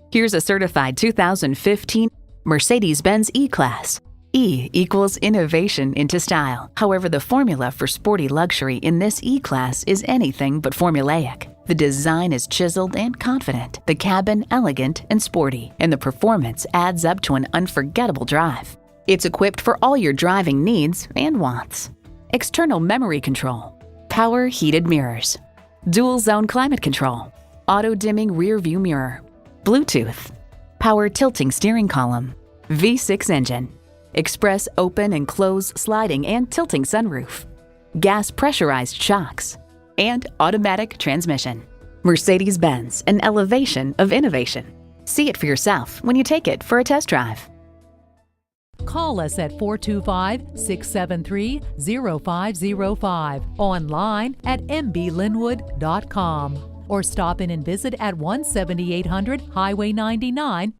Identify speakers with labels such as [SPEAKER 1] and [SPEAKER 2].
[SPEAKER 1] Here's a certified 2015 Mercedes-Benz E-Class. E equals innovation into style. However, the formula for sporty luxury in this E-Class is anything but formulaic. The design is chiseled and confident, the cabin elegant and sporty, and the performance adds up to an unforgettable drive. It's equipped for all your driving needs and wants. External memory control, power heated mirrors, dual zone climate control, auto dimming rear view mirror, Bluetooth, power tilting steering column, V6 engine, express open and close sliding and tilting sunroof, gas pressurized shocks, and automatic transmission. Mercedes-Benz, an elevation of innovation. See it for yourself when you take it for a test drive.
[SPEAKER 2] Call us at 425-673-0505, online at mblynnwood.com, or stop in and visit at 17800 Highway 99,